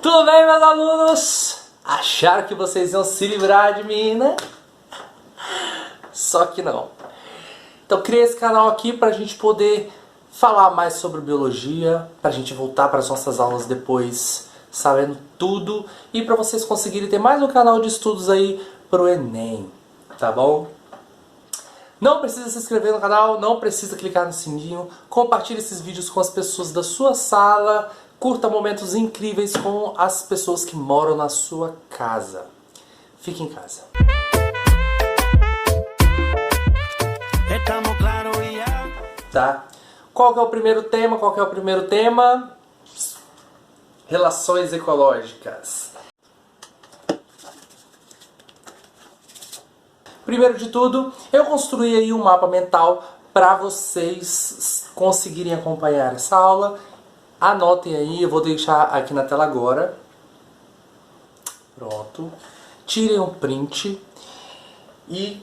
Tudo bem, meus alunos? Acharam que vocês iam se livrar de mim, né? Só que não. Então criei esse canal aqui para a gente poder falar mais sobre biologia, para a gente voltar para as nossas aulas depois sabendo tudo e para vocês conseguirem ter mais um canal de estudos aí pro Enem, tá bom? Não precisa se inscrever no canal, não precisa clicar no sininho, compartilhe esses vídeos com as pessoas da sua sala, curta momentos incríveis com as pessoas que moram na sua casa. Fique em casa. Tá? Qual que é o primeiro tema? Relações ecológicas. Primeiro de tudo, eu construí aí um mapa mental para vocês conseguirem acompanhar essa aula. Anotem aí, eu vou deixar aqui na tela agora. Pronto. Tirem um print e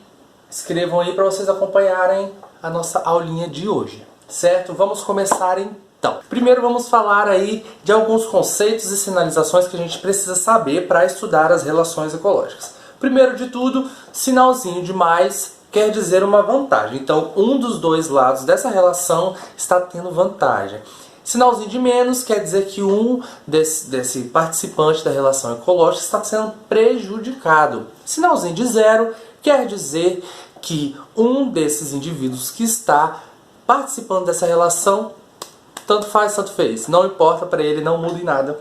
escrevam aí para vocês acompanharem a nossa aulinha de hoje, certo? Vamos começar então. Primeiro vamos falar aí de alguns conceitos e sinalizações que a gente precisa saber para estudar as relações ecológicas. Primeiro de tudo, sinalzinho de mais quer dizer uma vantagem. Então, um dos dois lados dessa relação está tendo vantagem. Sinalzinho de menos quer dizer que desse participante da relação ecológica está sendo prejudicado. Sinalzinho de zero quer dizer que um desses indivíduos que está participando dessa relação, tanto faz, tanto fez. Não importa para ele, não muda em nada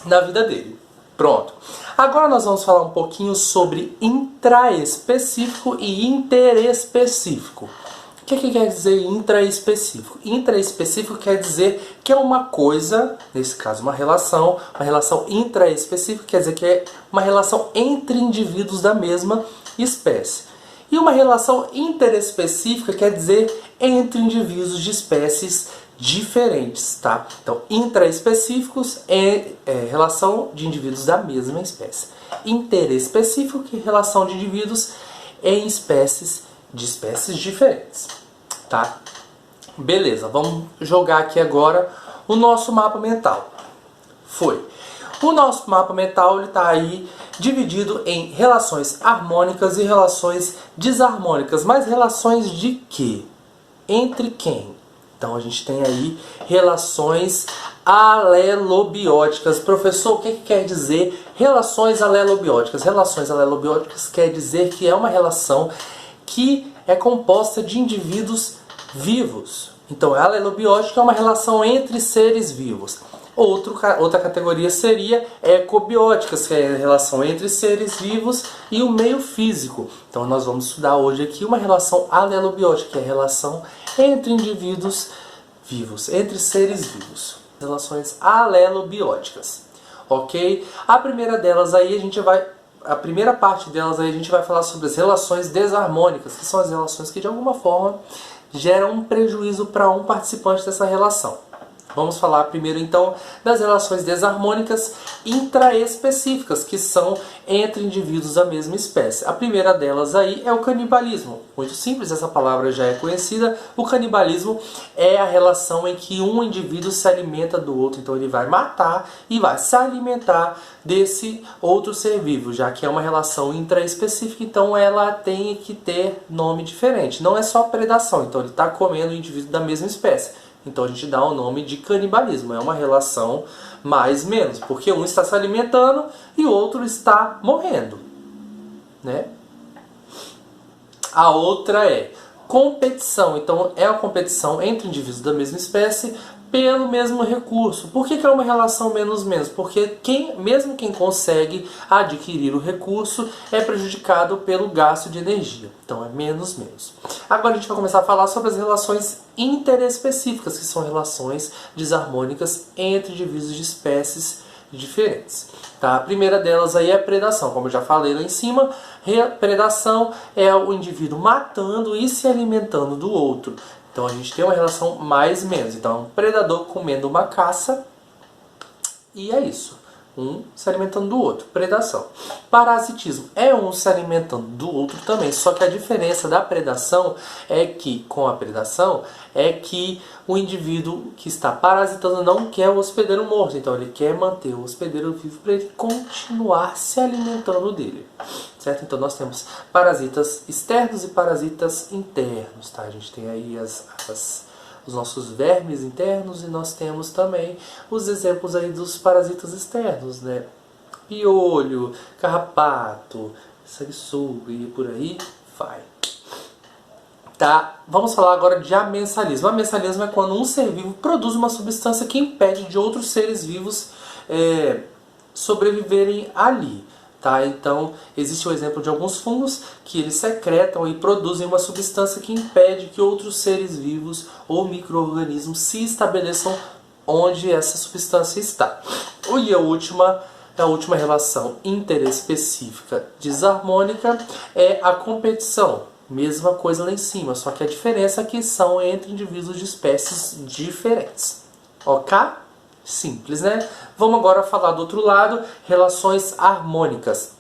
na vida dele. Pronto. Agora nós vamos falar um pouquinho sobre intraespecífico e interespecífico. O que quer dizer intraespecífico? Intraespecífico quer dizer que é uma coisa, nesse caso uma relação intraespecífica quer dizer que é uma relação entre indivíduos da mesma espécie. E uma relação interespecífica quer dizer entre indivíduos de espécies diferentes, tá? Então, intraespecíficos é relação de indivíduos da mesma espécie. Interespecífico é relação de indivíduos em espécies diferentes, tá? Beleza, vamos jogar aqui agora o nosso mapa mental. O nosso mapa mental está aí dividido em relações harmônicas e relações desarmônicas. Mas relações de quê? Entre quem? Então a gente tem aí relações alelobióticas. Professor, o que quer dizer relações alelobióticas? Relações alelobióticas quer dizer que é uma relação que é composta de indivíduos vivos. Então, a alelobiótica é uma relação entre seres vivos. Outra categoria seria ecobióticas, que é a relação entre seres vivos e o meio físico. Então, nós vamos estudar hoje aqui uma relação alelobiótica, que é a relação entre indivíduos vivos, entre seres vivos. Relações alelobióticas. Ok? A primeira parte delas aí a gente vai falar sobre as relações desarmônicas, que são as relações que de alguma forma geram um prejuízo para um participante dessa relação. Vamos falar primeiro então das relações desarmônicas intraespecíficas, que são entre indivíduos da mesma espécie. A primeira delas aí é o canibalismo. Muito simples, essa palavra já é conhecida. O canibalismo é a relação em que um indivíduo se alimenta do outro. Então ele vai matar e vai se alimentar desse outro ser vivo, já que é uma relação intraespecífica, então ela tem que ter nome diferente. Não é só predação, então ele está comendo o indivíduo da mesma espécie. Então a gente dá o nome de canibalismo. É uma relação mais-menos, porque um está se alimentando e o outro está morrendo, né? A outra é competição. Então é a competição entre indivíduos da mesma espécie pelo mesmo recurso. Por que é uma relação menos-menos? Porque mesmo quem consegue adquirir o recurso é prejudicado pelo gasto de energia. Então é menos-menos. Agora a gente vai começar a falar sobre as relações interespecíficas, que são relações desarmônicas entre indivíduos de espécies diferentes. Tá? A primeira delas aí é a predação. Como eu já falei lá em cima, predação é o indivíduo matando e se alimentando do outro. Então a gente tem uma relação mais-menos. Então, um predador comendo uma caça e é isso. Um se alimentando do outro. Predação. Parasitismo é um se alimentando do outro também. Só que a diferença da predação é que, com a predação, é que o indivíduo que está parasitando não quer o hospedeiro morto. Então ele quer manter o hospedeiro vivo para ele continuar se alimentando dele. Certo? Então nós temos parasitas externos e parasitas internos. Tá? A gente tem aí os nossos vermes internos e nós temos também os exemplos aí dos parasitas externos, né? Piolho, carrapato, sanguessuga e por aí vai. Tá? Vamos falar agora de amensalismo. Amensalismo é quando um ser vivo produz uma substância que impede de outros seres vivos sobreviverem ali. Tá? Então, existe o exemplo de alguns fungos que eles secretam e produzem uma substância que impede que outros seres vivos ou micro-organismos se estabeleçam onde essa substância está. E a última relação interespecífica desarmônica é a competição. Mesma coisa lá em cima, só que a diferença aqui são entre indivíduos de espécies diferentes. Ok? Simples, né? Vamos agora falar do outro lado, relações harmônicas.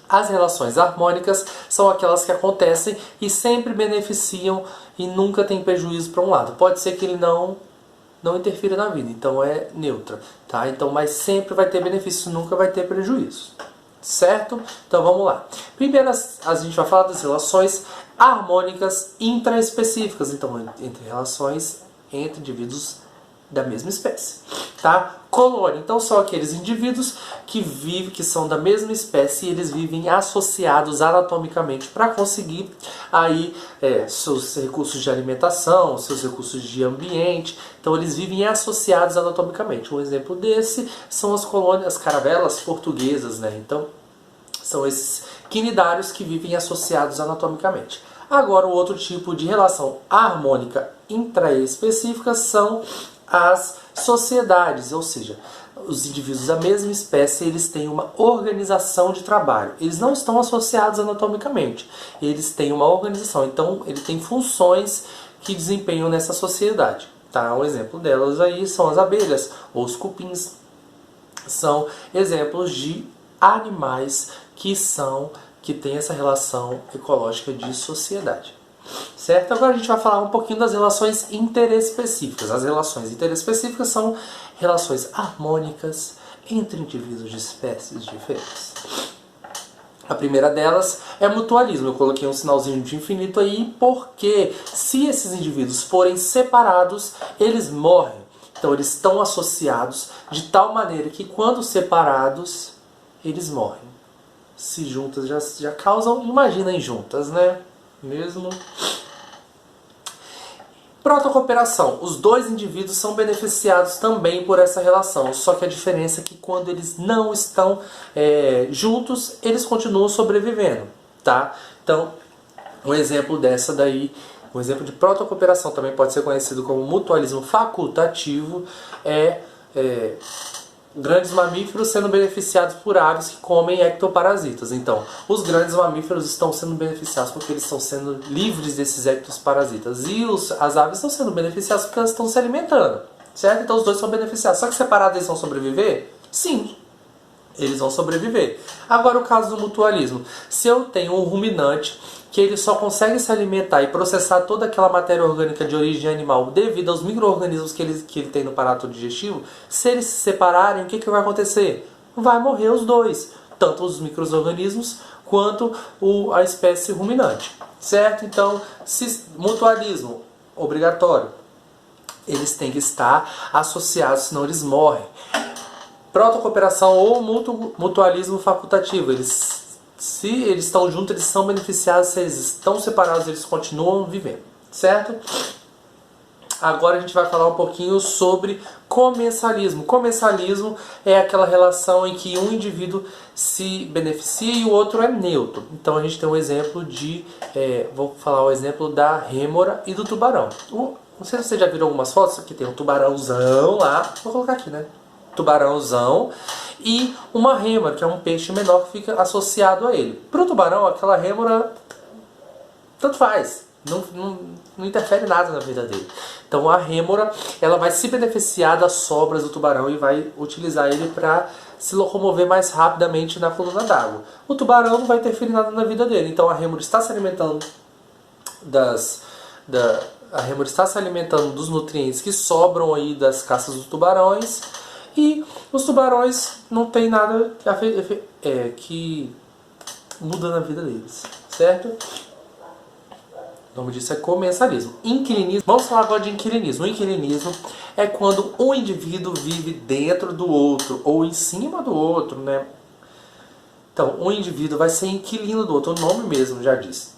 As relações harmônicas são aquelas que acontecem e sempre beneficiam e nunca tem prejuízo para um lado. Pode ser que ele não interfira na vida, então é neutra, tá? Então, mas sempre vai ter benefício, nunca vai ter prejuízo. Certo? Então vamos lá. Primeiro a gente vai falar das relações harmônicas intraespecíficas, então entre relações entre indivíduos da mesma espécie, tá? Colônia, então são aqueles indivíduos que são da mesma espécie e eles vivem associados anatomicamente para conseguir aí seus recursos de alimentação, seus recursos de ambiente. Então eles vivem associados anatomicamente. Um exemplo desse são as colônias, as caravelas portuguesas, né? Então são esses quinidários que vivem associados anatomicamente. Agora, o outro tipo de relação harmônica intraespecífica são as sociedades, ou seja, os indivíduos da mesma espécie eles têm uma organização de trabalho. Eles não estão associados anatomicamente, eles têm uma organização, então ele tem funções que desempenham nessa sociedade. Tá? Um exemplo delas aí são as abelhas ou os cupins. São exemplos de animais que têm essa relação ecológica de sociedade. Certo? Agora a gente vai falar um pouquinho das relações interespecíficas. As relações interespecíficas são relações harmônicas entre indivíduos de espécies diferentes. A primeira delas é mutualismo. Eu coloquei um sinalzinho de infinito aí porque se esses indivíduos forem separados, eles morrem. Então eles estão associados de tal maneira que quando separados, eles morrem. Se juntas já causam, imaginem juntas, né? Mesmo. Protocooperação. Os dois indivíduos são beneficiados também por essa relação, só que a diferença é que quando eles não estão juntos, eles continuam sobrevivendo, tá? Então, um exemplo dessa daí, um exemplo de protocooperação também pode ser conhecido como mutualismo facultativo, grandes mamíferos sendo beneficiados por aves que comem ectoparasitas. Então, os grandes mamíferos estão sendo beneficiados porque eles estão sendo livres desses ectoparasitas. E as aves estão sendo beneficiadas porque elas estão se alimentando. Certo? Então, os dois são beneficiados. Só que separados eles vão sobreviver? Sim, eles vão sobreviver. Agora, o caso do mutualismo. Se eu tenho um ruminante que ele só consegue se alimentar e processar toda aquela matéria orgânica de origem animal devido aos micro-organismos que ele tem no aparato digestivo, se eles se separarem, o que vai acontecer? Vai morrer os dois, tanto os micro-organismos quanto a espécie ruminante, certo? Então, mutualismo obrigatório, eles têm que estar associados, senão eles morrem. Protocooperação ou mutualismo facultativo, se eles estão juntos, eles são beneficiados. Se eles estão separados, eles continuam vivendo, certo? Agora a gente vai falar um pouquinho sobre comensalismo. Comensalismo é aquela relação em que um indivíduo se beneficia e o outro é neutro. Então a gente tem um exemplo vou falar o exemplo da rêmora e do tubarão. Não sei se vocês já viram algumas fotos, aqui tem um tubarãozão lá, vou colocar aqui, né? Tubarãozão e uma rêmora, que é um peixe menor que fica associado a ele. Para o tubarão, aquela rêmora tanto faz, não interfere nada na vida dele. Então a rêmora ela vai se beneficiar das sobras do tubarão e vai utilizar ele para se locomover mais rapidamente na coluna d'água. O tubarão não vai interferir nada na vida dele, então a rêmora está se alimentando a rêmora está se alimentando dos nutrientes que sobram aí das caças dos tubarões, e os tubarões não tem nada que muda na vida deles, certo? O nome disso é comensalismo. Inquilinismo. Vamos falar agora de inquilinismo. O inquilinismo é quando um indivíduo vive dentro do outro ou em cima do outro, né? Então, um indivíduo vai ser inquilino do outro, o nome mesmo já diz.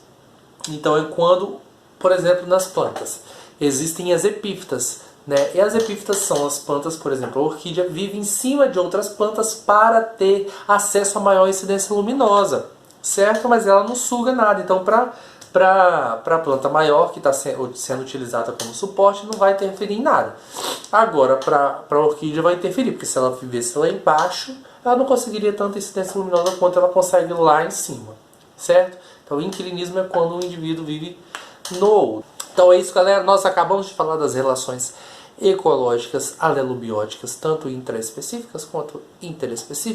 Então, é quando, por exemplo, nas plantas existem as epífitas, né? E as epífitas são as plantas, por exemplo, a orquídea vive em cima de outras plantas para ter acesso a maior incidência luminosa, certo? Mas ela não suga nada. Então, para a planta maior que está sendo utilizada como suporte, não vai interferir em nada. Agora, para a orquídea vai interferir, porque se ela vivesse lá embaixo, ela não conseguiria tanta incidência luminosa quanto ela consegue lá em cima, certo? Então, o inquilinismo é quando um indivíduo vive no outro. Então é isso, galera. Nós acabamos de falar das relações ecológicas alelobióticas, tanto intraespecíficas quanto interespecíficas.